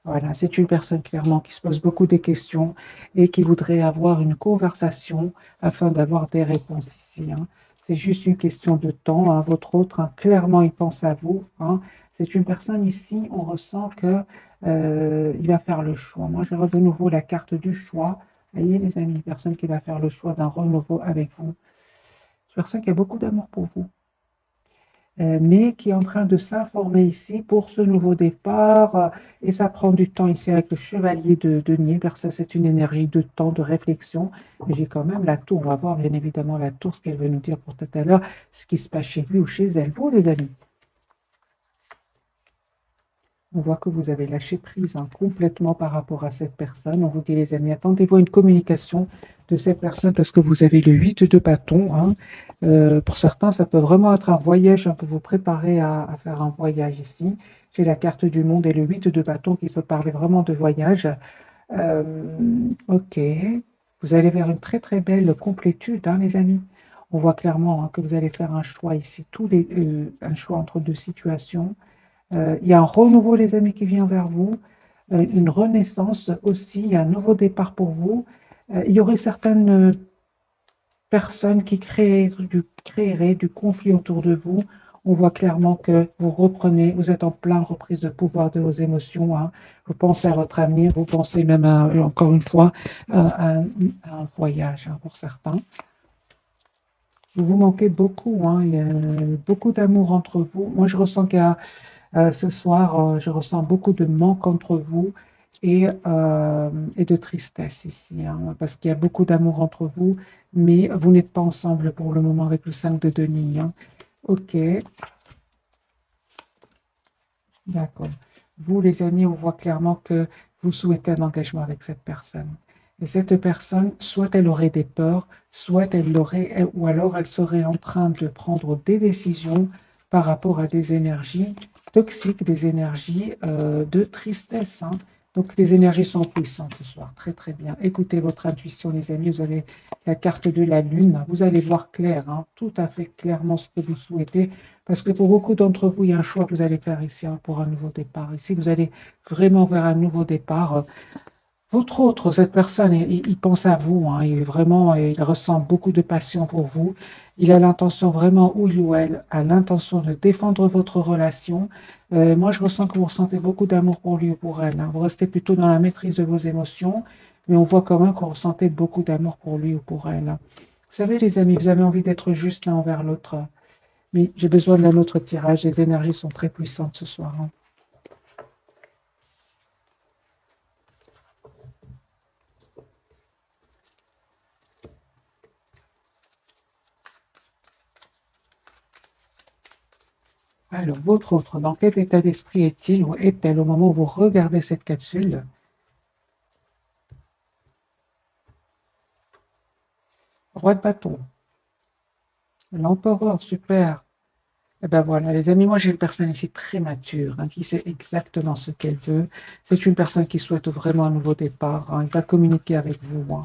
Voilà, c'est une personne clairement qui se pose beaucoup de questions et qui voudrait avoir une conversation afin d'avoir des réponses ici, hein. C'est juste une question de temps, hein. Votre autre, hein, clairement, il pense à vous, hein. C'est une personne ici, on ressent que il va faire le choix. Moi, je vois de nouveau la carte du choix. Vous voyez, les amis, une personne qui va faire le choix d'un renouveau avec vous. C'est une personne qui a beaucoup d'amour pour vous, mais qui est en train de s'informer ici pour ce nouveau départ. Et ça prend du temps ici avec le chevalier de denier, car ça, c'est une énergie de temps, de réflexion. Mais j'ai quand même la tour. On va voir bien évidemment la tour, ce qu'elle veut nous dire pour tout à l'heure, ce qui se passe chez lui ou chez elle. Vous, les amis, on voit que vous avez lâché prise, hein, complètement par rapport à cette personne. On vous dit, les amis, attendez-vous à une communication de cette personne parce que vous avez le 8 de bâton, hein. Pour certains, ça peut vraiment être un voyage, hein, pour vous préparer à faire un voyage ici. J'ai la carte du monde et le 8 de bâton qui peut parler vraiment de voyage. Euh, ok, vous allez vers une très très belle complétude, hein, les amis. On voit clairement, hein, que vous allez faire un choix ici, un choix entre deux situations. Il y a un renouveau, les amis, qui vient vers vous, une renaissance aussi, un nouveau départ pour vous. Il y aurait certaines personnes qui créeraient du conflit autour de vous. On voit clairement que vous reprenez, vous êtes en pleine reprise de pouvoir de vos émotions, hein. Vous pensez à votre avenir, vous pensez même, encore une fois, à un voyage, hein, pour certains. Vous vous manquez beaucoup, hein. Il y a beaucoup d'amour entre vous. Moi, je ressens qu'il y a ce soir, je ressens beaucoup de manque entre vous et de tristesse ici, hein, parce qu'il y a beaucoup d'amour entre vous, mais vous n'êtes pas ensemble pour le moment avec le 5 de denier, hein. Ok, d'accord. Vous, les amis, on voit clairement que vous souhaitez un engagement avec cette personne. Et cette personne, soit elle aurait des peurs, soit ou alors elle serait en train de prendre des décisions par rapport à des énergies toxiques, des énergies de tristesse, hein. Donc les énergies sont puissantes ce soir. Très très bien. Écoutez votre intuition, les amis. Vous avez la carte de la lune. Vous allez voir clair, hein, tout à fait clairement ce que vous souhaitez. Parce que pour beaucoup d'entre vous, il y a un choix que vous allez faire ici, hein, pour un nouveau départ. Ici, vous allez vraiment vers un nouveau départ. Votre autre, cette personne, il pense à vous, hein, il ressent beaucoup de passion pour vous. Il a l'intention vraiment, ou il ou elle a l'intention de défendre votre relation. Moi, je ressens que vous ressentez beaucoup d'amour pour lui ou pour elle, hein. Vous restez plutôt dans la maîtrise de vos émotions, mais on voit quand même que vous ressentez beaucoup d'amour pour lui ou pour elle, hein. Vous savez, les amis, vous avez envie d'être juste l'un envers l'autre. Mais j'ai besoin d'un autre tirage. Les énergies sont très puissantes ce soir, hein. Alors, votre autre, dans quel état d'esprit est-il ou est-elle au moment où vous regardez cette capsule? Roi de bâton, l'empereur, super. Eh ben voilà, les amis, moi j'ai une personne ici très mature, hein, qui sait exactement ce qu'elle veut. C'est une personne qui souhaite vraiment un nouveau départ, hein. Il va communiquer avec vous, hein.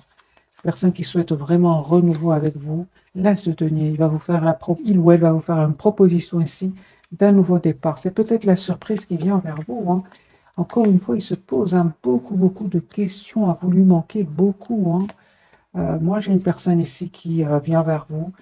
Personne qui souhaite vraiment un renouveau avec vous. L'As de denier, il ou elle va vous faire une proposition ici d'un nouveau départ. C'est peut-être la surprise qui vient vers vous, hein. Encore une fois, il se pose, hein, beaucoup, beaucoup de questions. Vous lui manquez beaucoup, hein. Moi, j'ai une personne ici qui vient vers vous,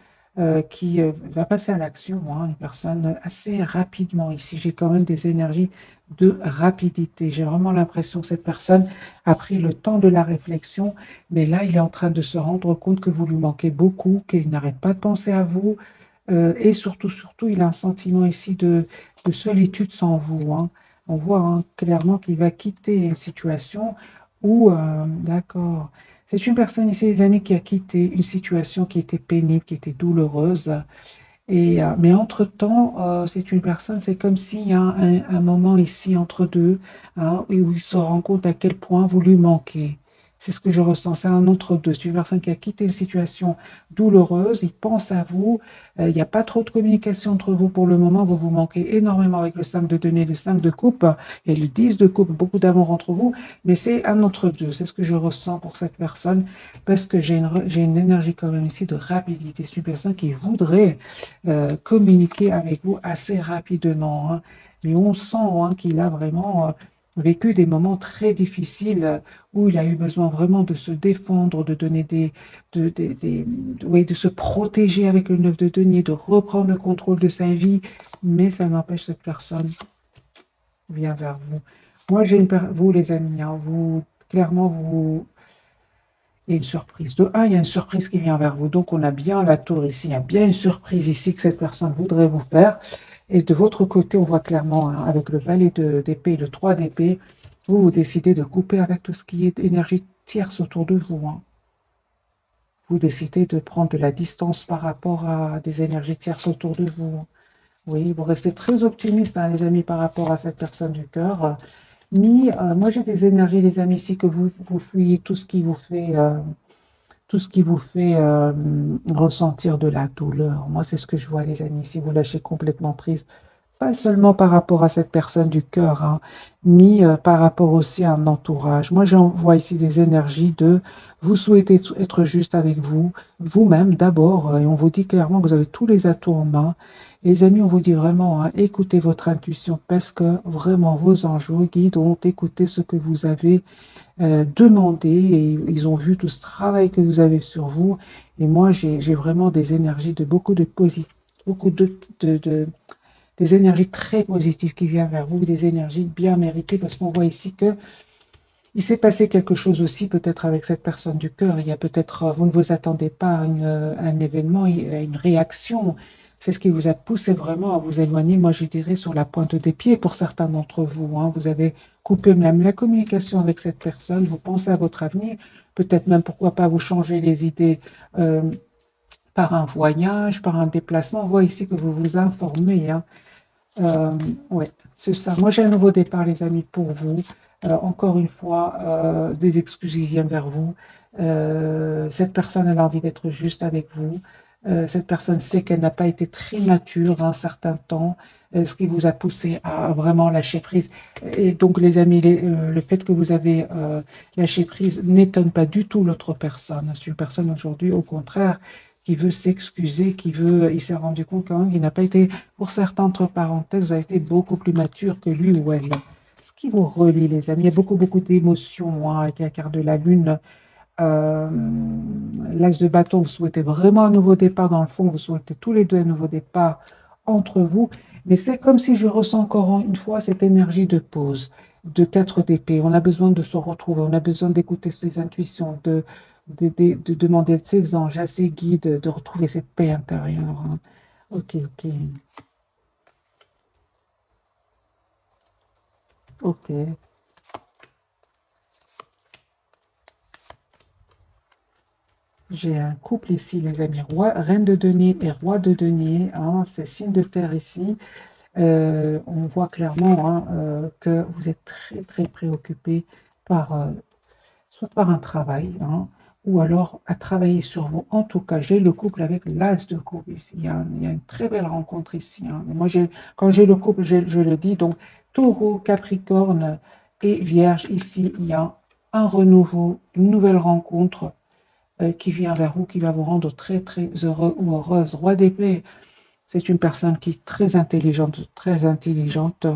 qui va passer à l'action, hein, une personne assez rapidement. Ici, j'ai quand même des énergies de rapidité. J'ai vraiment l'impression que cette personne a pris le temps de la réflexion, mais là, il est en train de se rendre compte que vous lui manquez beaucoup, qu'il n'arrête pas de penser à vous, et surtout, surtout, il a un sentiment ici de solitude sans vous, hein. On voit, hein, clairement qu'il va quitter une situation où, d'accord, c'est une personne ici, les amis, qui a quitté une situation qui était pénible, qui était douloureuse. Mais entre-temps, c'est une personne, c'est comme s'il y a un moment ici entre deux, hein, où il se rend compte à quel point vous lui manquez. C'est ce que je ressens, c'est un entre-deux. C'est une personne qui a quitté une situation douloureuse, il pense à vous, il n'y a pas trop de communication entre vous pour le moment, vous vous manquez énormément avec le 5 de denier, le 5 de coupe et le 10 de coupe, beaucoup d'amour entre vous, mais c'est un entre-deux, c'est ce que je ressens pour cette personne, parce que j'ai une énergie quand même ici de rapidité. C'est une personne qui voudrait communiquer avec vous assez rapidement, hein. Mais on sent, hein, qu'il a vraiment vécu des moments très difficiles où il a eu besoin vraiment de se défendre, de donner oui, de se protéger avec le 9 de denier, de reprendre le contrôle de sa vie, mais ça n'empêche cette personne vient vers vous. Moi, vous les amis, hein, vous, clairement, il y a une surprise. De un, il y a une surprise qui vient vers vous. Donc, on a bien la tour ici. Il y a bien une surprise ici que cette personne voudrait vous faire. Et de votre côté, on voit clairement, hein, avec le valet d'épée, le 3 d'épée, vous décidez de couper avec tout ce qui est énergie tierce autour de vous. Hein. Vous décidez de prendre de la distance par rapport à des énergies tierces autour de vous. Oui, vous restez très optimiste, hein, les amis, par rapport à cette personne du cœur. Mais moi, j'ai des énergies, les amis, ici, que vous fuyez tout ce qui vous fait ressentir de la douleur. Moi, c'est ce que je vois, les amis, si vous lâchez complètement prise. Pas seulement par rapport à cette personne du cœur, hein, mais par rapport aussi à un entourage. Moi, j'envoie ici des énergies de vous souhaitez être juste avec vous, vous-même d'abord, et on vous dit clairement que vous avez tous les atouts en main. Et les amis, on vous dit vraiment, hein, écoutez votre intuition parce que vraiment vos anges, vos guides ont écouté ce que vous avez demandé et ils ont vu tout ce travail que vous avez sur vous. Et moi, j'ai vraiment des énergies de beaucoup de positif, beaucoup des énergies très positives qui viennent vers vous, des énergies bien méritées, parce qu'on voit ici que il s'est passé quelque chose aussi peut-être avec cette personne du cœur. Il y a peut-être, vous ne vous attendez pas à un événement, à une réaction. C'est ce qui vous a poussé vraiment à vous éloigner, moi je dirais, sur la pointe des pieds pour certains d'entre vous. Hein. Vous avez coupé même la communication avec cette personne, vous pensez à votre avenir, peut-être même pourquoi pas vous changer les idées par un voyage, par un déplacement. On voit ici que vous vous informez. Hein. Euh, ouais, c'est ça. Moi, j'ai un nouveau départ, les amis, pour vous. Encore une fois, des excuses qui viennent vers vous. Cette personne, elle a envie d'être juste avec vous. Cette personne sait qu'elle n'a pas été très mature un certain temps, ce qui vous a poussé à vraiment lâcher prise. Et donc, les amis, le fait que vous avez lâché prise n'étonne pas du tout l'autre personne. C'est une personne aujourd'hui, au contraire, qui veut s'excuser, il s'est rendu compte quand même qu'il n'a pas été, pour certains, entre parenthèses, vous avez été beaucoup plus mature que lui ou elle. Ce qui vous relie, les amis, il y a beaucoup, beaucoup d'émotions hein, avec la carte de la lune. Euh, L'as de bâton, vous souhaitez vraiment un nouveau départ. Dans le fond, vous souhaitez tous les deux un nouveau départ entre vous. Mais c'est comme si je ressens encore une fois cette énergie de pause, de 4 d'épée. On a besoin de se retrouver, on a besoin d'écouter ses intuitions, de demander à ses anges, à ses guides, de retrouver cette paix intérieure. Hein. Ok, ok, ok. J'ai un couple ici, les amis. Reine de denier et roi de denier. Hein, c'est signe de terre ici. On voit clairement hein, que vous êtes très, très préoccupé par, soit par un travail, hein, ou alors à travailler sur vous. En tout cas, j'ai le couple avec l'as de coupe ici. Il y a une très belle rencontre ici. Hein. Moi, quand j'ai le couple, je le dis. Donc, taureau, capricorne et vierge, ici, il y a un renouveau, une nouvelle rencontre qui vient vers vous, qui va vous rendre très, très heureux ou heureuse. Roi d'épée, c'est une personne qui est très intelligente, très intelligente.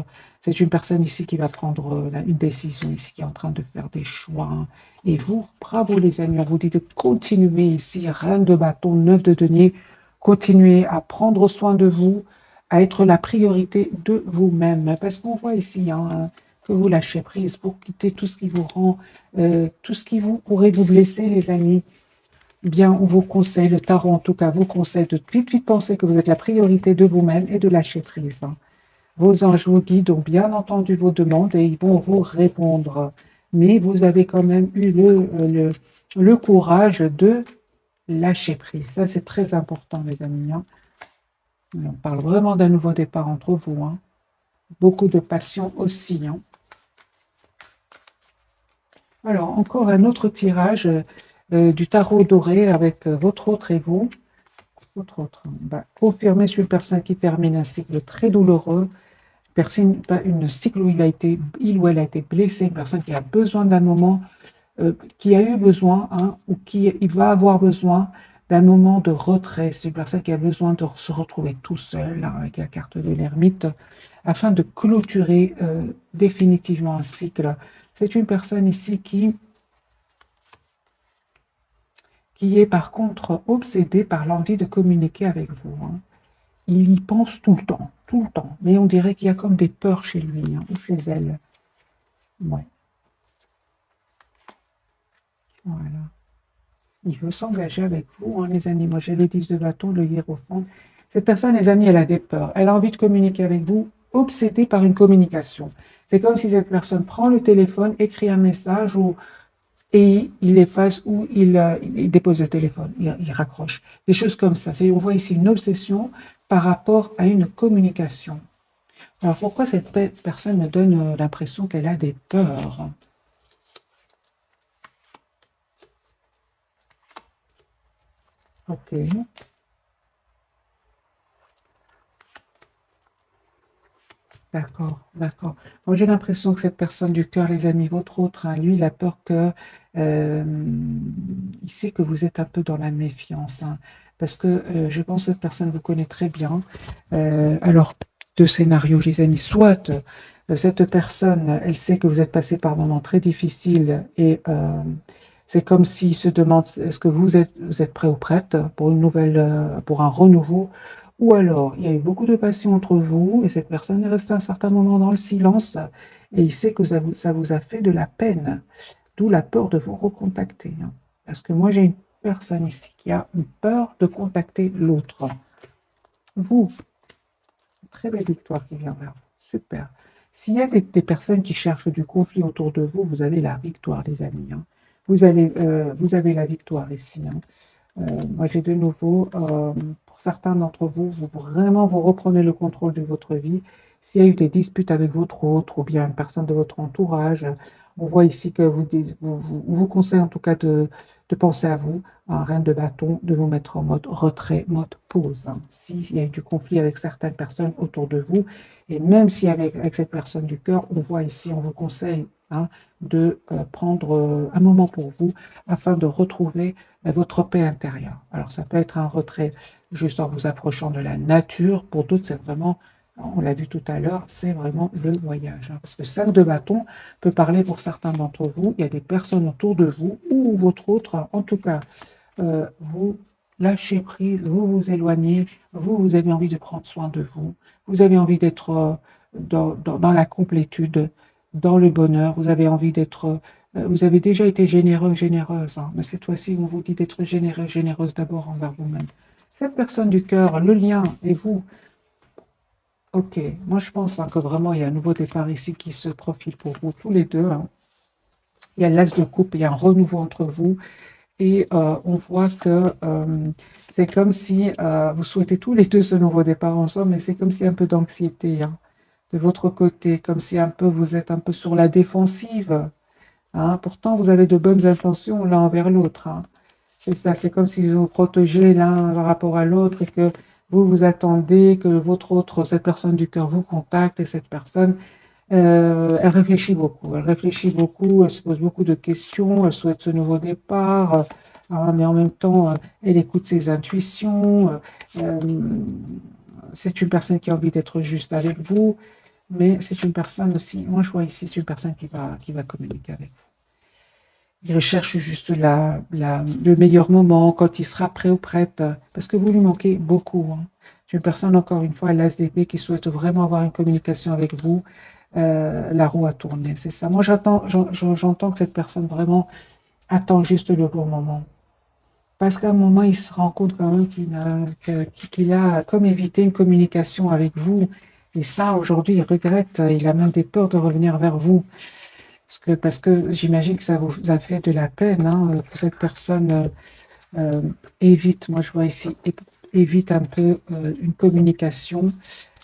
C'est une personne ici qui va prendre une décision, ici qui est en train de faire des choix. Hein. Et vous, bravo les amis, on vous dit de continuer ici, reine de bâton, 9 de denier, continuez à prendre soin de vous, à être la priorité de vous-même. Parce qu'on voit ici hein, que vous lâchez prise pour quitter tout ce qui vous rend, tout ce qui vous pourrait vous blesser, les amis. Bien, on vous conseille, le tarot en tout cas vous conseille de vite vite penser que vous êtes la priorité de vous-même et de lâcher prise. Hein. Vos anges vous guident, ont bien entendu vos demandes et ils vont vous répondre. Mais vous avez quand même eu le courage de lâcher prise. Ça, c'est très important, les amis. Hein. On parle vraiment d'un nouveau départ entre vous. Hein. Beaucoup de passion aussi. Hein. Alors, encore un autre tirage du tarot doré avec votre autre et vous. Autre. Confirmer sur une personne qui termine un cycle très douloureux, une cycle où il ou elle a été blessé, une personne qui a besoin d'un moment, qui a eu besoin, hein, ou qui il va avoir besoin d'un moment de retrait. C'est une personne qui a besoin de se retrouver tout seul, hein, avec la carte de l'ermite, afin de clôturer définitivement un cycle. C'est une personne ici qui est par contre obsédée par l'envie de communiquer avec vous, hein. Il y pense tout le temps. Mais on dirait qu'il y a comme des peurs chez lui, hein, ou chez elle. Ouais, voilà. Il veut s'engager avec vous, hein, les amis. Moi, j'ai les 10 de bâton, le hiérophante. Cette personne, les amis, elle a des peurs. Elle a envie de communiquer avec vous, obsédée par une communication. C'est comme si cette personne prend le téléphone, écrit un message et il efface ou il dépose le téléphone, il raccroche. Des choses comme ça. On voit ici une obsession par rapport à une communication. Alors, pourquoi cette personne me donne l'impression qu'elle a des peurs? Ok. D'accord, d'accord. Moi, j'ai l'impression que cette personne du cœur, les amis, votre autre, hein, lui, il a peur que, euh, il sait que vous êtes un peu dans la méfiance, hein, parce que je pense que cette personne vous connaît très bien. Alors, deux scénarios, les amis. Soit cette personne, elle sait que vous êtes passé par un moment très difficile et c'est comme s'il se demande est-ce que vous êtes prêt ou prête pour une nouvelle, pour un renouveau, ou alors, il y a eu beaucoup de passion entre vous et cette personne est restée un certain moment dans le silence et il sait que ça vous a fait de la peine, d'où la peur de vous recontacter, hein. Parce que moi, j'ai une personne ici qui a une peur de contacter l'autre. Vous, très belle victoire qui vient vers vous. Super. S'il y a des personnes qui cherchent du conflit autour de vous, vous avez la victoire, les amis, hein. Vous avez la victoire ici, hein. Moi, j'ai de nouveau, pour certains d'entre vous, vraiment vous reprenez le contrôle de votre vie. S'il y a eu des disputes avec votre autre ou bien une personne de votre entourage, on voit ici que vous conseille en tout cas de penser à vous, un reine de bâton, de vous mettre en mode retrait, mode pause, hein. S'il y a eu du conflit avec certaines personnes autour de vous, et même si avec cette personne du cœur, on voit ici, on vous conseille, hein, de prendre un moment pour vous afin de retrouver votre paix intérieure. Alors, ça peut être un retrait juste en vous approchant de la nature. Pour d'autres, c'est vraiment, on l'a vu tout à l'heure, c'est vraiment le voyage, hein. Parce que 5 de bâton peut parler pour certains d'entre vous. Il y a des personnes autour de vous ou votre autre, en tout cas, vous lâchez prise, vous vous éloignez, vous avez envie de prendre soin de vous, vous avez envie d'être dans la complétude, dans le bonheur, vous avez envie d'être, vous avez déjà été généreux, généreuse, hein, mais cette fois-ci, on vous dit d'être généreux, généreuse d'abord envers vous-même. Cette personne du cœur, le lien et vous, ok, moi je pense, hein, que vraiment il y a un nouveau départ ici qui se profile pour vous tous les deux, hein. Il y a l'as de coupe, il y a un renouveau entre vous. Et on voit que c'est comme si vous souhaitez tous les deux ce nouveau départ ensemble, mais c'est comme si un peu d'anxiété, hein, de votre côté, comme si un peu vous êtes un peu sur la défensive, hein. Pourtant, vous avez de bonnes intentions l'un envers l'autre, hein. C'est ça, c'est comme si vous vous protégez l'un par rapport à l'autre et que vous vous attendez que votre autre, cette personne du cœur vous contacte et cette personne elle réfléchit beaucoup. Elle réfléchit beaucoup, elle se pose beaucoup de questions, elle souhaite ce nouveau départ, hein, mais en même temps, elle écoute ses intuitions. C'est une personne qui a envie d'être juste avec vous, mais c'est une personne aussi, moi je vois ici, c'est une personne qui va communiquer avec vous. Il recherche juste le meilleur moment, quand il sera prêt ou prête, parce que vous lui manquez beaucoup, hein. C'est une personne, encore une fois, l'ASDP, qui souhaite vraiment avoir une communication avec vous. La roue a tourné, c'est ça. Moi, j'entends que cette personne vraiment attend juste le bon moment. Parce qu'à un moment, il se rend compte quand même qu'il a comme évité une communication avec vous. Et ça, aujourd'hui, il regrette, il a même des peurs de revenir vers vous. Parce que j'imagine que ça vous a fait de la peine, hein, que cette personne évite, moi je vois ici, évite un peu une communication.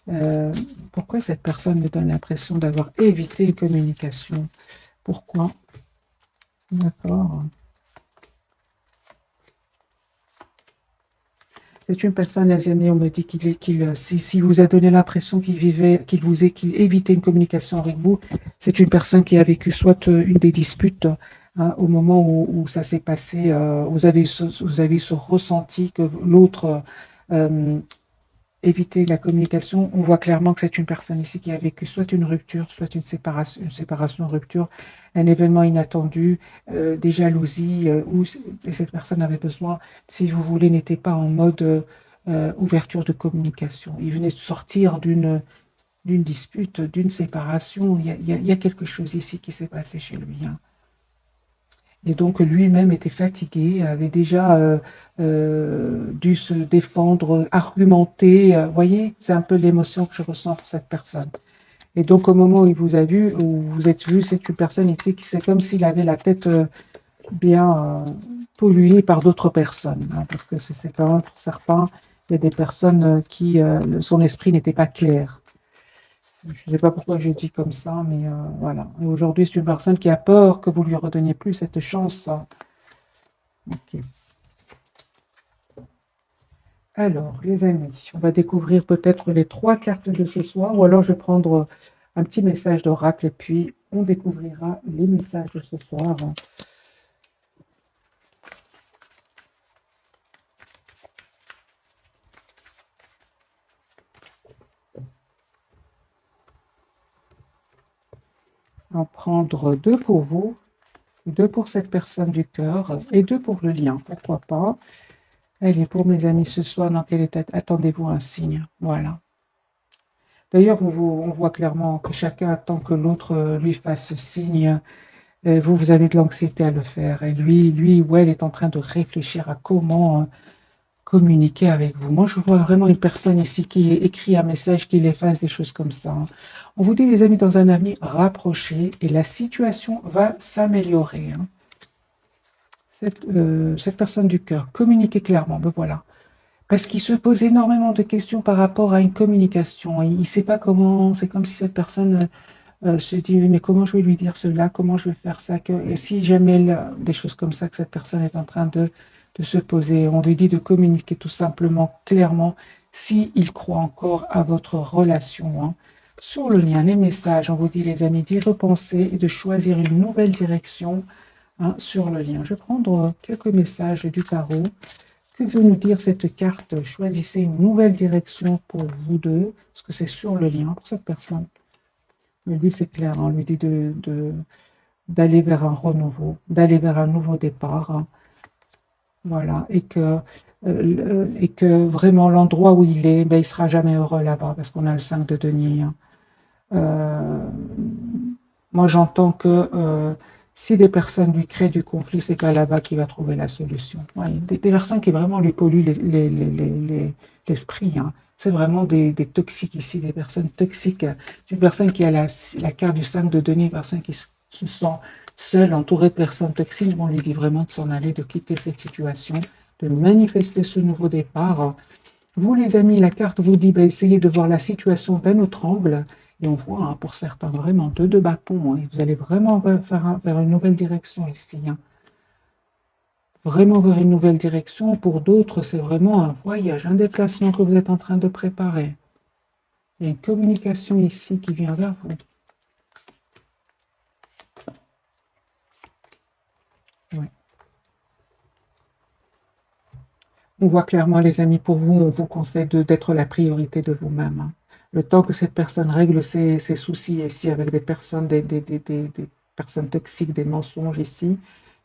Euh, Pourquoi cette personne me donne l'impression d'avoir évité une communication? Pourquoi? D'accord. C'est une personne, les amis, on me dit si vous a donné l'impression qu'il évitait une communication avec vous, c'est une personne qui a vécu soit une des disputes hein, au moment où ça s'est passé, vous avez ce ressenti que l'autre éviter la communication. On voit clairement que c'est une personne ici qui a vécu soit une rupture, soit une séparation, rupture, un événement inattendu, des jalousies, où cette personne avait besoin, si vous voulez, n'était pas en mode ouverture de communication. Il venait de sortir d'une dispute, d'une séparation. Il y a quelque chose ici qui s'est passé chez lui, hein. Et donc lui-même était fatigué, avait déjà dû se défendre, argumenter. Vous voyez, c'est un peu l'émotion que je ressens pour cette personne. Et donc au moment où il vous a vu, où vous êtes vu, c'est une personne ici qui c'est comme s'il avait la tête bien polluée par d'autres personnes, hein, parce que c'est quand même pour certains, il y a des personnes qui son esprit n'était pas clair. Je ne sais pas pourquoi j'ai dit comme ça, mais voilà. Et aujourd'hui, c'est une personne qui a peur que vous lui redonniez plus cette chance, hein. Ok. Alors, les amis, on va découvrir peut-être les 3 cartes de ce soir, ou alors je vais prendre un petit message d'oracle et puis on découvrira les messages de ce soir. On va prendre 2 pour vous, 2 pour cette personne du cœur et 2 pour le lien, pourquoi pas. Allez, pour mes amis, ce soir, dans quel état attendez-vous un signe? Voilà. D'ailleurs, on voit clairement que chacun attend que l'autre lui fasse signe. Vous, vous avez de l'anxiété à le faire. Et lui ou elle est en train de réfléchir à comment communiquer avec vous. Moi, je vois vraiment une personne ici qui écrit un message, qui efface des choses comme ça, hein. On vous dit, les amis, dans un avenir rapproché, et la situation va s'améliorer, hein. Cette personne du cœur, communiquez clairement, ben voilà. Parce qu'il se pose énormément de questions par rapport à une communication. Il ne sait pas comment, c'est comme si cette personne se dit, mais comment je vais lui dire cela, comment je vais faire ça, et si jamais des choses comme ça que cette personne est en train de se poser, on lui dit de communiquer tout simplement, clairement, s'il croit encore à votre relation, hein. Sur le lien, les messages, on vous dit les amis, d'y repenser et de choisir une nouvelle direction, hein, sur le lien. Je vais prendre quelques messages du tarot. Que veut nous dire cette carte? Choisissez une nouvelle direction pour vous deux, parce que c'est sur le lien pour cette personne. Mais lui, c'est clair, hein, on lui dit d'aller vers un renouveau, d'aller vers un nouveau départ, hein. Voilà, et que vraiment l'endroit où il est, ben, il ne sera jamais heureux là-bas, parce qu'on a le 5 de denier, hein. Euh, Moi, j'entends que si des personnes lui créent du conflit, c'est pas là-bas qu'il va trouver la solution. Ouais, des personnes qui vraiment lui polluent l'esprit, hein. C'est vraiment des toxiques ici, des personnes toxiques. Une personne qui a la carte du 5 de denier, une personne qui se sent seule, entourée de personnes toxiques, on lui dit vraiment de s'en aller, de quitter cette situation, de manifester ce nouveau départ. Vous, les amis, la carte vous dit, bah, essayez de voir la situation d'un autre angle. Et on voit, hein, pour certains, vraiment deux bâtons, hein, et vous allez vraiment vers une nouvelle direction ici, hein. Vraiment vers une nouvelle direction. Pour d'autres, c'est vraiment un voyage, un déplacement que vous êtes en train de préparer. Il y a une communication ici qui vient vers vous. Ouais. On voit clairement, les amis, pour vous, on vous conseille d'être la priorité de vous-même, hein. Le temps que cette personne règle ses soucis ici avec des personnes, des personnes toxiques, des mensonges ici,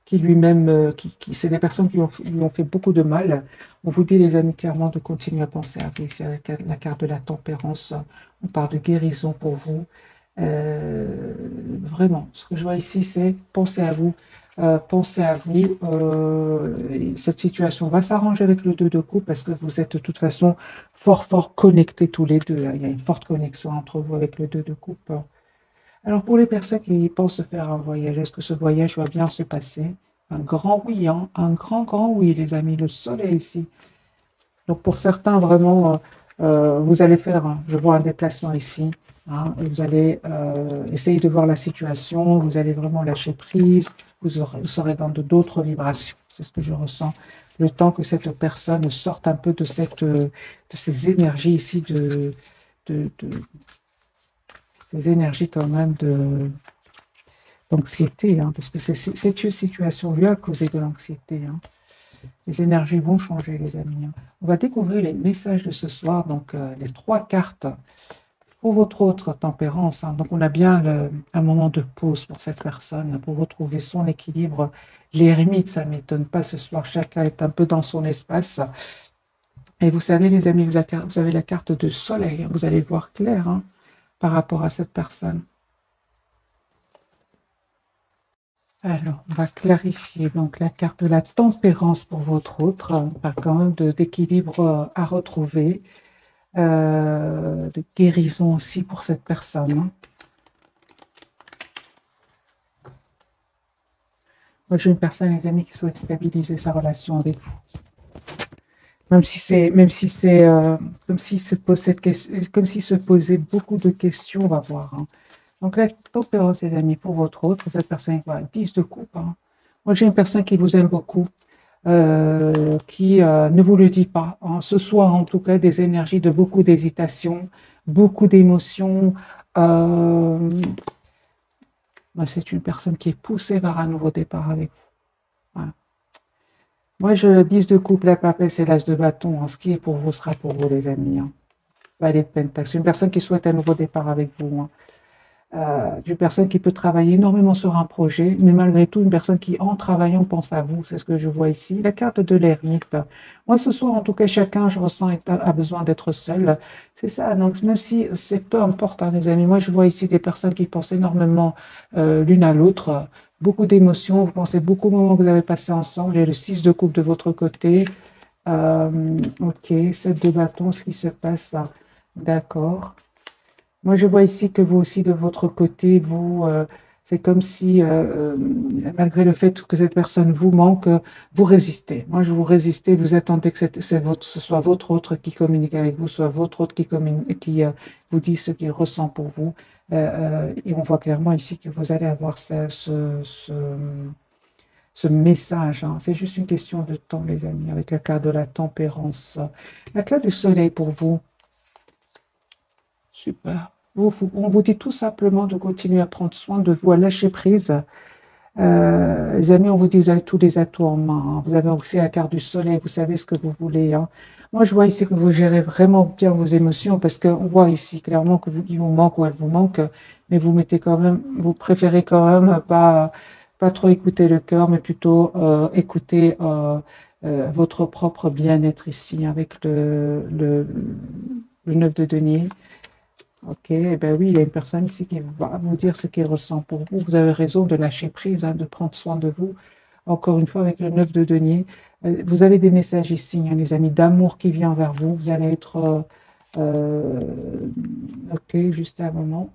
qui lui-même, c'est des personnes qui lui ont fait beaucoup de mal. On vous dit, les amis, clairement, de continuer à penser à vous. C'est la carte de la tempérance. On parle de guérison pour vous. Vraiment, ce que je vois ici, c'est penser à vous. Pensez à vous. Cette situation va s'arranger avec le 2 de coupe parce que vous êtes de toute façon fort connectés tous les deux, hein. Il y a une forte connexion entre vous avec le 2 de coupe. Alors pour les personnes qui pensent faire un voyage, est-ce que ce voyage va bien se passer? Un grand oui, hein, un grand oui, les amis. Le soleil ici. Donc pour certains, vraiment, vous allez faire, je vois un déplacement ici, hein, et vous allez essayer de voir la situation, vous allez vraiment lâcher prise, vous serez dans d'autres vibrations. C'est ce que je ressens. Le temps que cette personne sorte un peu de ces énergies ici, des énergies quand même d'anxiété, hein, parce que cette situation lui a causé de l'anxiété. Hein. Les énergies vont changer, les amis. Hein. On va découvrir les messages de ce soir, donc les 3 cartes pour votre autre tempérance. Hein. Donc on a bien un moment de pause pour cette personne, pour retrouver son équilibre. L'ermite, ça ne m'étonne pas ce soir, chacun est un peu dans son espace. Et vous savez, les amis, vous avez la carte de soleil, vous allez voir clair hein, par rapport à cette personne. Alors, on va clarifier donc la carte de la tempérance pour votre autre, par quand même d'équilibre à retrouver, de guérison aussi pour cette personne. Hein. Moi, j'ai une personne, les amis, qui souhaite stabiliser sa relation avec vous. Même si c'est comme s'il se pose cette question, comme s'il se posait beaucoup de questions, on va voir. Hein. Donc la tempérance, les amis, pour votre autre, cette personne, voilà, 10 de coupe. Hein. Moi, j'ai une personne qui vous aime beaucoup, qui ne vous le dit pas. Hein. Ce soir, en tout cas, des énergies de beaucoup d'hésitation, beaucoup d'émotions. C'est une personne qui est poussée vers un nouveau départ avec vous. Voilà. Moi, je dis de couple, la papesse et l'as de bâton. Hein. Ce qui est pour vous sera pour vous, les amis. Hein. Valet de Pentacle. C'est une personne qui souhaite un nouveau départ avec vous. Hein. Une personne qui peut travailler énormément sur un projet, mais malgré tout, une personne qui, en travaillant, pense à vous. C'est ce que je vois ici. La carte de l'ermite. Moi, ce soir, en tout cas, chacun, je ressens, a besoin d'être seul. C'est ça. Donc, même si c'est peu importe, hein, les amis. Moi, je vois ici des personnes qui pensent énormément l'une à l'autre. Beaucoup d'émotions. Vous pensez beaucoup aux moments que vous avez passés ensemble. Il y a le 6 de coupe de votre côté. Ok, 7 de bâton, ce qui se passe. D'accord. Moi, je vois ici que vous aussi, de votre côté, c'est comme si, malgré le fait que cette personne vous manque, vous résistez. Moi, je vous résistez, vous attendez que ce soit votre autre qui communique avec vous, soit votre autre qui vous dit ce qu'il ressent pour vous. Et on voit clairement ici que vous allez avoir ce message. Hein. C'est juste une question de temps, les amis, avec la carte de la tempérance. La carte du soleil pour vous. Super. On vous dit tout simplement de continuer à prendre soin de vous, à lâcher prise. Les amis, on vous dit vous avez tous les atouts en main. Hein. Vous avez aussi la carte du soleil, vous savez ce que vous voulez. Hein. Moi, je vois ici que vous gérez vraiment bien vos émotions parce qu'on voit ici clairement que il vous manque ou elle vous manque, mais vous mettez quand même, vous préférez quand même pas trop écouter le cœur, mais plutôt écouter votre propre bien-être ici avec le 9 de denier. Ok, eh ben oui, il y a une personne ici qui va vous dire ce qu'elle ressent pour vous. Vous avez raison de lâcher prise, hein, de prendre soin de vous. Encore une fois, avec le 9 de denier, vous avez des messages ici, hein, les amis, d'amour qui vient vers vous. Vous allez être... ok, juste un moment.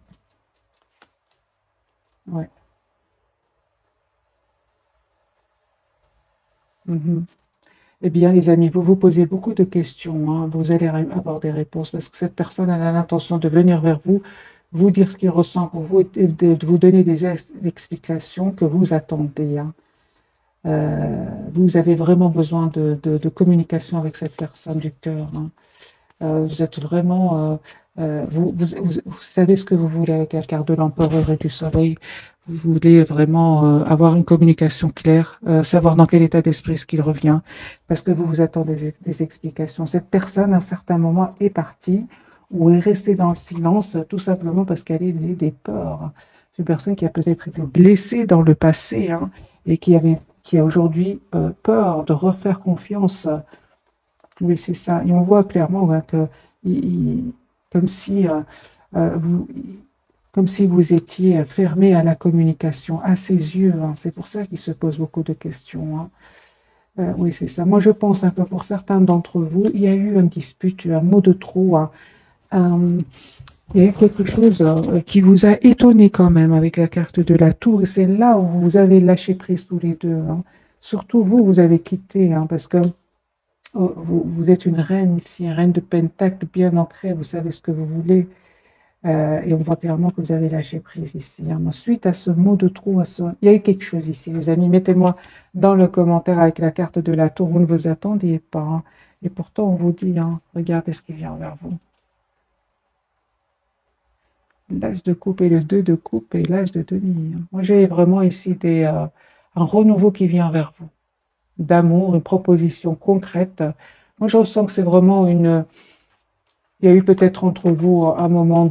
Ouais. Eh bien, les amis, vous vous posez beaucoup de questions. Hein. Vous allez avoir des réponses parce que cette personne elle a l'intention de venir vers vous, vous dire ce qu'il ressent pour vous et de vous donner des explications que vous attendez. Hein. Vous avez vraiment besoin de communication avec cette personne du cœur. Hein. Vous êtes vraiment... vous savez ce que vous voulez avec la carte de l'empereur et du soleil. Vous voulez vraiment avoir une communication claire, savoir dans quel état d'esprit ce qu'il revient, parce que vous vous attendez des explications. Cette personne, à un certain moment, est partie ou est restée dans le silence, tout simplement parce qu'elle a des peurs. C'est une personne qui a peut-être été blessée dans le passé hein, et qui a aujourd'hui peur de refaire confiance. Oui, c'est ça. Et on voit clairement hein, que, comme si vous comme si vous étiez fermé à la communication, à ses yeux. Hein. C'est pour ça qu'il se pose beaucoup de questions. Hein. Oui, c'est ça. Moi, je pense hein, que pour certains d'entre vous, il y a eu une dispute, un mot de trop. Hein. Il y a eu quelque chose qui vous a étonné quand même avec la carte de la tour. Et c'est là où vous avez lâché prise tous les deux. Hein. Surtout vous, vous avez quitté, hein, parce que vous êtes une reine ici, une reine de Pentacle bien ancrée, vous savez ce que vous voulez. Et on voit clairement que vous avez lâché prise ici. Hein. Suite à ce mot de trop, il y a eu quelque chose ici, les amis. Mettez-moi dans le commentaire avec la carte de la tour. Vous ne vous attendiez pas. Hein. Et pourtant, on vous dit, hein, regardez ce qui vient vers vous. l'as de coupe et le 2 de coupe et l'as de denier. Moi, j'ai vraiment ici un renouveau qui vient vers vous, d'amour, une proposition concrète. Moi, je ressens que c'est vraiment il y a eu peut-être entre vous un moment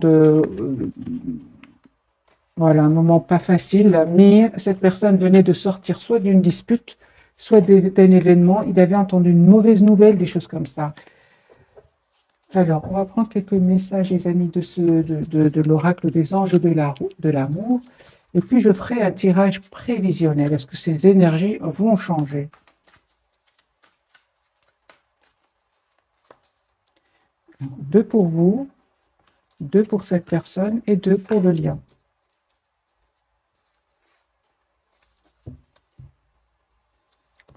voilà, un moment pas facile, mais cette personne venait de sortir soit d'une dispute, soit d'un événement. Il avait entendu une mauvaise nouvelle, des choses comme ça. Alors, on va prendre quelques messages, les amis, de l'oracle des anges de l'amour. Et puis, je ferai un tirage prévisionnel. Est-ce que ces énergies vont changer? Deux pour vous, deux pour cette personne et deux pour le lien.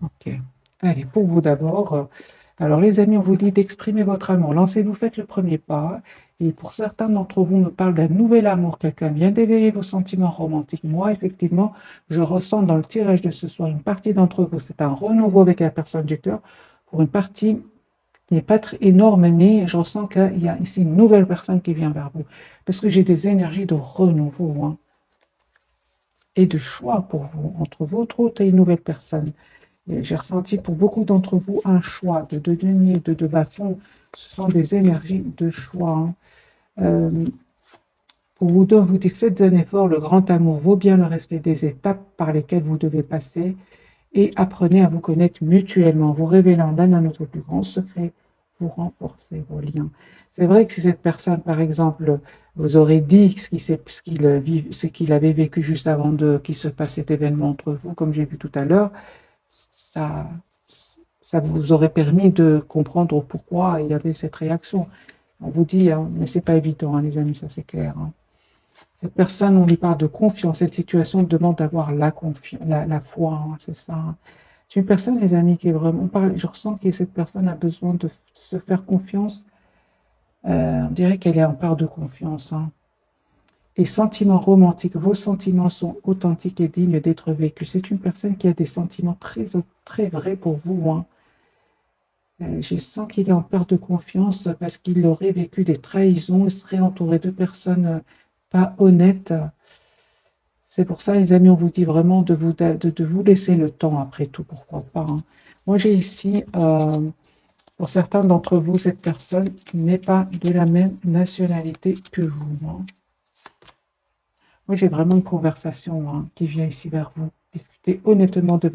Ok. Allez, pour vous d'abord. Alors, les amis, on vous dit d'exprimer votre amour. Lancez-vous, faites le premier pas. Et pour certains d'entre vous, on me parle d'un nouvel amour. Quelqu'un vient d'éveiller vos sentiments romantiques. Moi, effectivement, je ressens dans le tirage de ce soir, une partie d'entre vous, c'est un renouveau avec la personne du cœur. Pour une partie qui n'est pas très énorme, mais je ressens qu'il y a ici une nouvelle personne qui vient vers vous. Parce que j'ai des énergies de renouveau, hein, et de choix pour vous, entre votre hôte et une nouvelle personne. J'ai ressenti pour beaucoup d'entre vous un choix de denier, de bâton. Ce sont des énergies de choix, hein. Pour vous deux, vous dites faites un effort, le grand amour vaut bien le respect des étapes par lesquelles vous devez passer et apprenez à vous connaître mutuellement, vous révélant l'un à notre plus grand secret, vous renforcez vos liens. C'est vrai que si cette personne, par exemple, vous aurait dit ce qu'il avait vécu juste avant qu'il se passe cet événement entre vous, comme j'ai vu tout à l'heure, ça, ça vous aurait permis de comprendre pourquoi il y avait cette réaction. On vous dit, hein, mais c'est pas évident, hein, les amis, ça c'est clair, hein. Cette personne, on lui parle de confiance. Cette situation demande d'avoir la foi, hein, c'est ça, hein. C'est une personne, les amis, qui est vraiment. Je ressens que cette personne a besoin de se faire confiance. On dirait qu'elle est en part de confiance, hein. Et sentiments romantiques, vos sentiments sont authentiques et dignes d'être vécus. C'est une personne qui a des sentiments très, très vrais pour vous, hein. Je sens qu'il est en perte de confiance parce qu'il aurait vécu des trahisons, il serait entouré de personnes pas honnêtes. C'est pour ça, les amis, on vous dit vraiment de vous laisser le temps après tout, pourquoi pas, hein. Moi, j'ai ici, pour certains d'entre vous, cette personne n'est pas de la même nationalité que vous, hein. Moi, j'ai vraiment une conversation, hein, qui vient ici vers vous. Discutez honnêtement de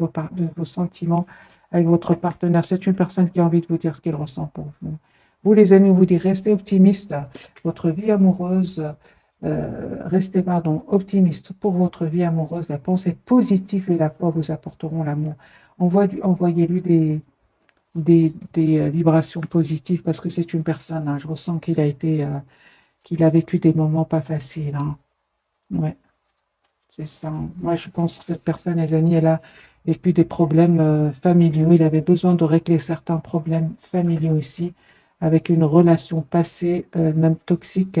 vos sentiments avec votre partenaire. C'est une personne qui a envie de vous dire ce qu'elle ressent pour vous. Vous, les amis, on vous dit restez optimistes. Votre vie amoureuse, restez, pardon, optimiste pour votre vie amoureuse. La pensée positive et la foi vous apporteront l'amour. Envoyez-lui des vibrations positives parce que c'est une personne, hein, je ressens qu'il a vécu des moments pas faciles, hein. Ouais. C'est ça. Moi, je pense que cette personne, les amis, elle a vécu des problèmes familiaux. Il avait besoin de régler certains problèmes familiaux ici, avec une relation passée, même toxique.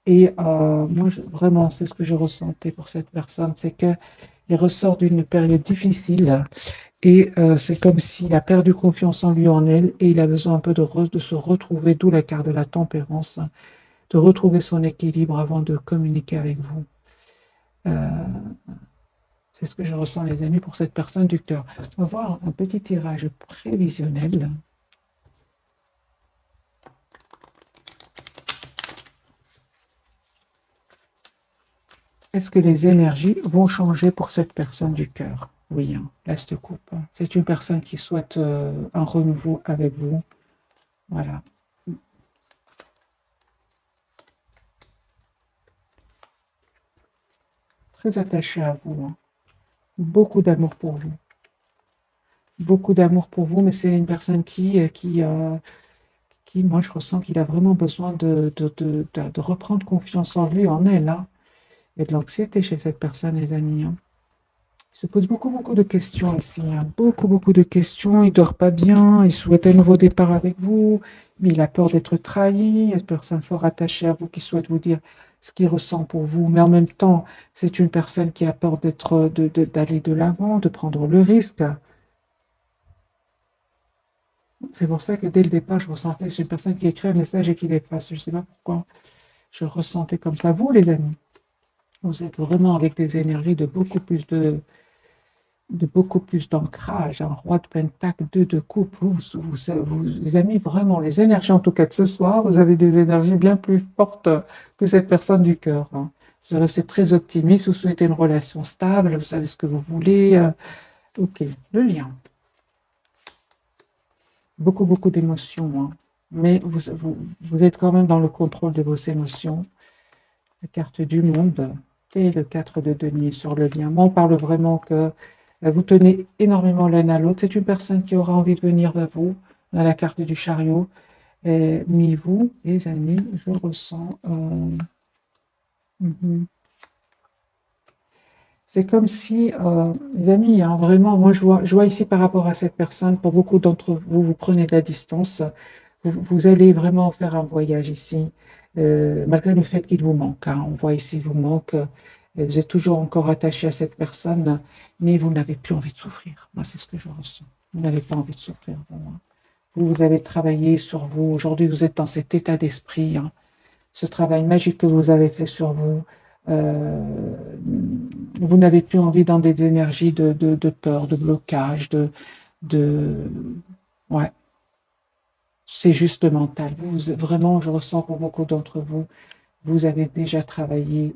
Et moi, vraiment, c'est ce que je ressentais pour cette personne, c'est qu'il ressort d'une période difficile et c'est comme s'il a perdu confiance en lui, en elle, et il a besoin un peu de se retrouver, d'où la carte de la tempérance, de retrouver son équilibre avant de communiquer avec vous. Euh, C'est ce que je ressens, les amis, pour cette personne du cœur. On va voir un petit tirage prévisionnel. Est-ce que les énergies vont changer pour cette personne du cœur? Oui, hein, l'as de coupe. C'est une personne qui souhaite un renouveau avec vous. Voilà. Très attaché à vous, hein. Beaucoup d'amour pour vous. Beaucoup d'amour pour vous, mais c'est une personne qui, moi, je ressens qu'il a vraiment besoin de reprendre confiance en lui, en elle, hein. Il y a de l'anxiété chez cette personne, les amis, hein. Il se pose beaucoup, beaucoup de questions ici, hein. Beaucoup, beaucoup de questions. Il dort pas bien. Il souhaite un nouveau départ avec vous, mais il a peur d'être trahi. Il y a une personne fort attachée à vous qui souhaite vous dire ce qu'il ressent pour vous, mais en même temps, c'est une personne qui a peur d'aller de l'avant, de prendre le risque. C'est pour ça que dès le départ, je ressentais que c'est une personne qui écrit un message et qui l'efface. Je ne sais pas pourquoi. Je ressentais comme ça. Vous, les amis, vous êtes vraiment avec des énergies de beaucoup plus d'ancrage. Un roi de pentacle, deux de coupe. Vous, les amis, vraiment, les énergies en tout cas de ce soir, vous avez des énergies bien plus fortes que cette personne du cœur. Hein. Vous restez très optimiste, vous souhaitez une relation stable, vous savez ce que vous voulez. Ok, le lien. Beaucoup d'émotions. Hein. Mais vous êtes quand même dans le contrôle de vos émotions. La carte du monde et le 4 de denier sur le lien. Moi, on parle vraiment que vous tenez énormément l'un à l'autre. C'est une personne qui aura envie de venir vers vous. On a la carte du chariot. Mais vous, les amis, je ressens... C'est comme si, les amis, hein, vraiment, moi je vois ici par rapport à cette personne, pour beaucoup d'entre vous, vous prenez de la distance, vous allez vraiment faire un voyage ici, malgré le fait qu'il vous manque. Hein, on voit ici, vous manque, vous êtes toujours encore attaché à cette personne, mais vous n'avez plus envie de souffrir. Moi, c'est ce que je ressens. Vous n'avez pas envie de souffrir. Vous avez travaillé sur vous. Aujourd'hui, vous êtes dans cet état d'esprit. Hein, ce travail magique que vous avez fait sur vous. Vous n'avez plus envie dans des énergies de peur, de blocage, ouais, c'est juste mental. Vraiment, je ressens pour beaucoup d'entre vous, vous avez déjà travaillé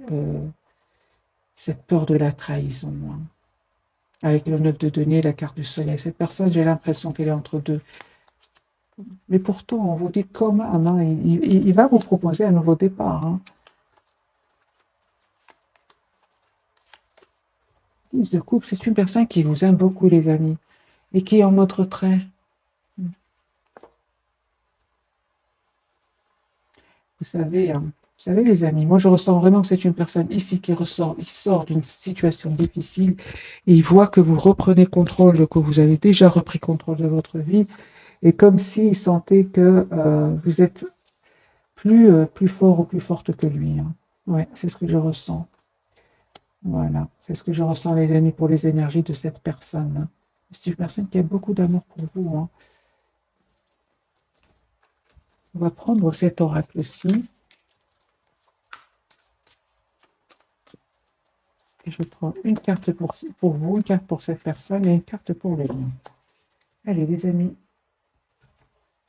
cette peur de la trahison. Hein. Avec le 9 de denier, la carte du soleil. Cette personne, j'ai l'impression qu'elle est entre deux. Mais pourtant, on vous dit comme hein, il va vous proposer un nouveau départ. Hein. 10 de coupe, c'est une personne qui vous aime beaucoup, les amis, et qui est en mode retrait. Vous savez, les amis, moi je ressens vraiment que c'est une personne ici qui sort d'une situation difficile et il voit que vous reprenez contrôle, que vous avez déjà repris contrôle de votre vie et comme s'il sentait que vous êtes plus fort ou plus forte que lui. Hein. Ouais, c'est ce que je ressens. Voilà, c'est ce que je ressens, les amis, pour les énergies de cette personne. Hein. C'est une personne qui a beaucoup d'amour pour vous. Hein. On va prendre cet oracle-ci. Et je prends une carte pour vous, une carte pour cette personne et une carte pour le lien. Allez, les amis,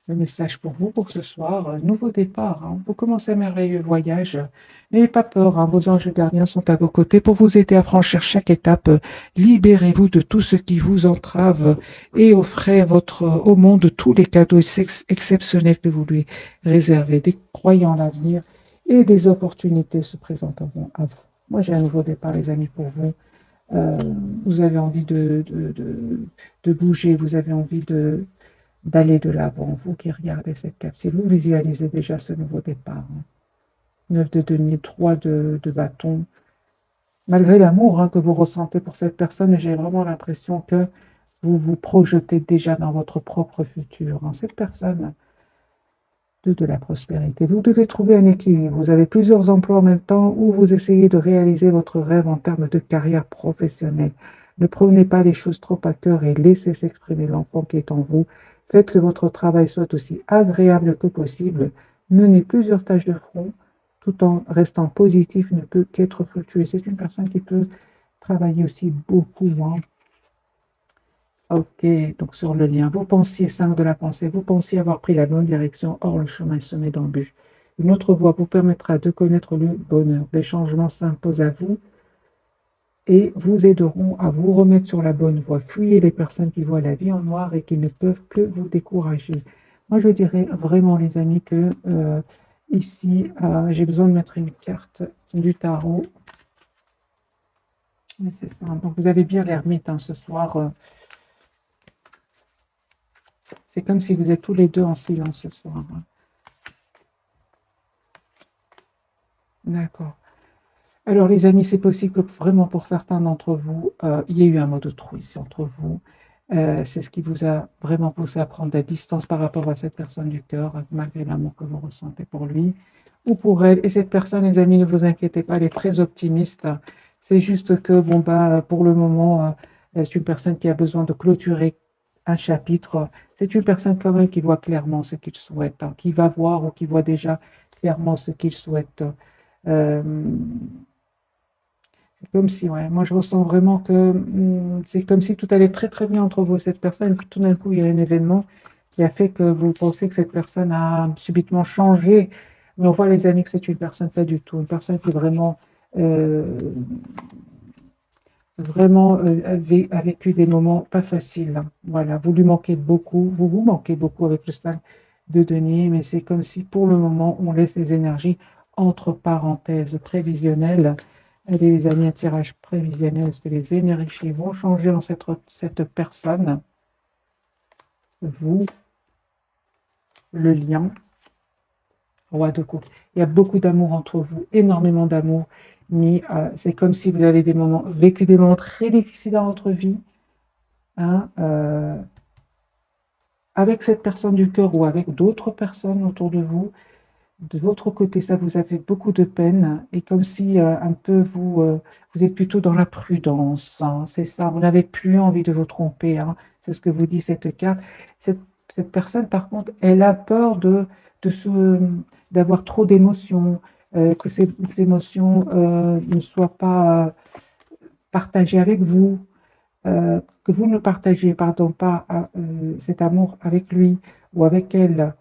le message pour vous pour ce soir, nouveau départ. Hein. Vous commencez un merveilleux voyage. N'ayez pas peur, hein, vos anges gardiens sont à vos côtés pour vous aider à franchir chaque étape. Libérez-vous de tout ce qui vous entrave et offrez au monde tous les cadeaux exceptionnels que vous lui réservez, des croyants l'avenir et des opportunités se présenteront à vous. Moi, j'ai un nouveau départ, les amis, pour vous. Vous avez envie de bouger, vous avez envie d'aller de l'avant. Vous qui regardez cette capsule, vous visualisez déjà ce nouveau départ. Hein. 9 de denier, 3 de bâton. Malgré l'amour hein, que vous ressentez pour cette personne, j'ai vraiment l'impression que vous vous projetez déjà dans votre propre futur. Hein. Cette personne, de la prospérité. Vous devez trouver un équilibre. Vous avez plusieurs emplois en même temps où vous essayez de réaliser votre rêve en termes de carrière professionnelle. Ne prenez pas les choses trop à cœur et laissez s'exprimer l'enfant qui est en vous. Faites que votre travail soit aussi agréable que possible. Menez plusieurs tâches de front tout en restant positif ne peut qu'être fructueux. C'est une personne qui peut travailler aussi beaucoup. Hein. Ok, donc sur le lien, vous pensiez 5 de la pensée, vous pensiez avoir pris la bonne direction, or le chemin se met d'embûches. Une autre voie vous permettra de connaître le bonheur. Des changements s'imposent à vous et vous aideront à vous remettre sur la bonne voie. Fuyez les personnes qui voient la vie en noir et qui ne peuvent que vous décourager. Moi, je dirais vraiment, les amis, que ici, j'ai besoin de mettre une carte du tarot. C'est ça. Donc, vous avez bien l'ermite hein, ce soir. C'est comme si vous êtes tous les deux en silence ce soir. D'accord. Alors les amis, c'est possible que vraiment pour certains d'entre vous, il y ait eu un mot de trop ici entre vous. C'est ce qui vous a vraiment poussé à prendre la distance par rapport à cette personne du cœur, malgré l'amour que vous ressentez pour lui ou pour elle. Et cette personne, les amis, ne vous inquiétez pas, elle est très optimiste. C'est juste que, bon, bah, pour le moment, c'est une personne qui a besoin de clôturer un chapitre. C'est une personne quand même qui voit clairement ce qu'il souhaite, hein, qui va voir ou qui voit déjà clairement ce qu'il souhaite. Euh, c'est comme si, ouais, moi je ressens vraiment que c'est comme si tout allait très très bien entre vous et cette personne, et puis tout d'un coup il y a un événement qui a fait que vous pensez que cette personne a subitement changé. Mais on voit les amis que c'est une personne pas du tout, une personne qui est vraiment euh, a vécu des moments pas faciles, hein. Voilà, vous lui manquez beaucoup, vous vous manquez beaucoup avec le stade de denier, mais c'est comme si pour le moment, on laisse les énergies entre parenthèses prévisionnelles. Allez, les amis, un tirage prévisionnel, est-ce que les énergies vont changer en cette personne, vous, le lien, roi de coupe. Il y a beaucoup d'amour entre vous, énormément d'amour, mais c'est comme si vous avez vécu des moments très difficiles dans votre vie, hein, avec cette personne du cœur ou avec d'autres personnes autour de vous. De votre côté, ça vous a fait beaucoup de peine et comme si un peu vous êtes plutôt dans la prudence, hein, c'est ça, vous n'avez plus envie de vous tromper, hein, c'est ce que vous dit cette carte. Cette, cette personne, par contre, elle a peur de se, d'avoir trop d'émotions, que ces émotions ne soient pas partagées avec vous, que vous ne partagez, pardon, pas cet amour avec lui ou avec elle.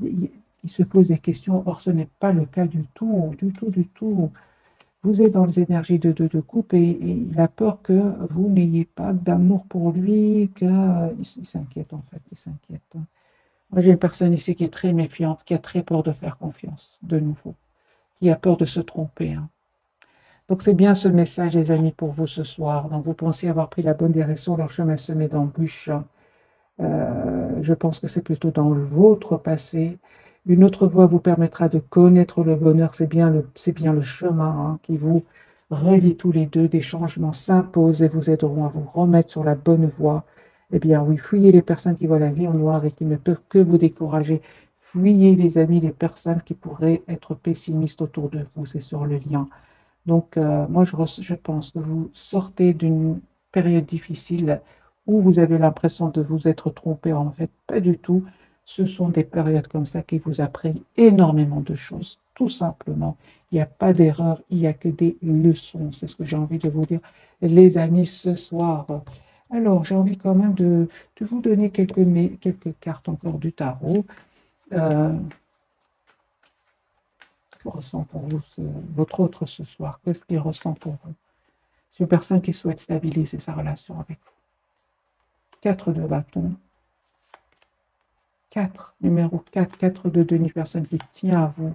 Il se pose des questions, or ce n'est pas le cas du tout, du tout, du tout. Vous êtes dans les énergies de couple et il a peur que vous n'ayez pas d'amour pour lui, il s'inquiète en fait, il s'inquiète. Moi j'ai une personne ici qui est très méfiante, qui a très peur de faire confiance, de nouveau, qui a peur de se tromper, hein. Donc c'est bien ce message, les amis, pour vous ce soir. Donc vous pensez avoir pris la bonne direction, leur chemin semé d'embûches. Je pense que c'est plutôt dans votre passé. Une autre voie vous permettra de connaître le bonheur. C'est bien le chemin, hein, qui vous relie tous les deux. Des changements s'imposent et vous aideront à vous remettre sur la bonne voie. Eh bien oui, fuyez les personnes qui voient la vie en noir et qui ne peuvent que vous décourager. Fuyez les amis, les personnes qui pourraient être pessimistes autour de vous. C'est sur le lien. Donc, moi, je pense que vous sortez d'une période difficile où vous avez l'impression de vous être trompé. En fait, pas du tout. Ce sont des périodes comme ça qui vous apprennent énormément de choses, tout simplement. Il n'y a pas d'erreur, il n'y a que des leçons. C'est ce que j'ai envie de vous dire, les amis, ce soir. Alors, j'ai envie quand même de vous donner quelques cartes encore du tarot. Euh, que ressent pour vous votre autre ce soir? Qu'est-ce qu'il ressent pour vous? C'est une personne qui souhaite stabiliser sa relation avec vous. 4 de bâton. 4, numéro 4, 4 de denier, personne qui tient à vous.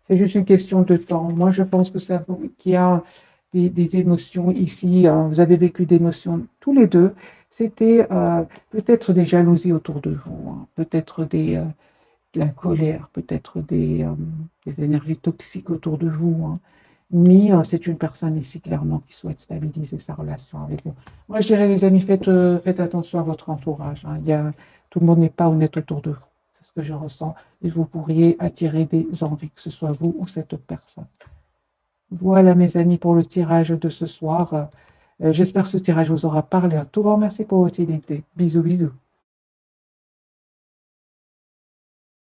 C'est juste une question de temps. Moi, je pense que ça, qu'il y a des émotions ici. Vous avez vécu des émotions tous les deux. C'était peut-être des jalousies autour de vous, hein, peut-être de la colère, peut-être des énergies toxiques autour de vous, hein. Mais c'est une personne ici clairement qui souhaite stabiliser sa relation avec vous. Moi, je dirais, les amis, faites attention à votre entourage, hein. Tout le monde n'est pas honnête autour de vous. C'est ce que je ressens. Et vous pourriez attirer des envies, que ce soit vous ou cette personne. Voilà, mes amis, pour le tirage de ce soir. J'espère que ce tirage vous aura parlé. Un tout grand merci pour votre utilité. Bisous, bisous.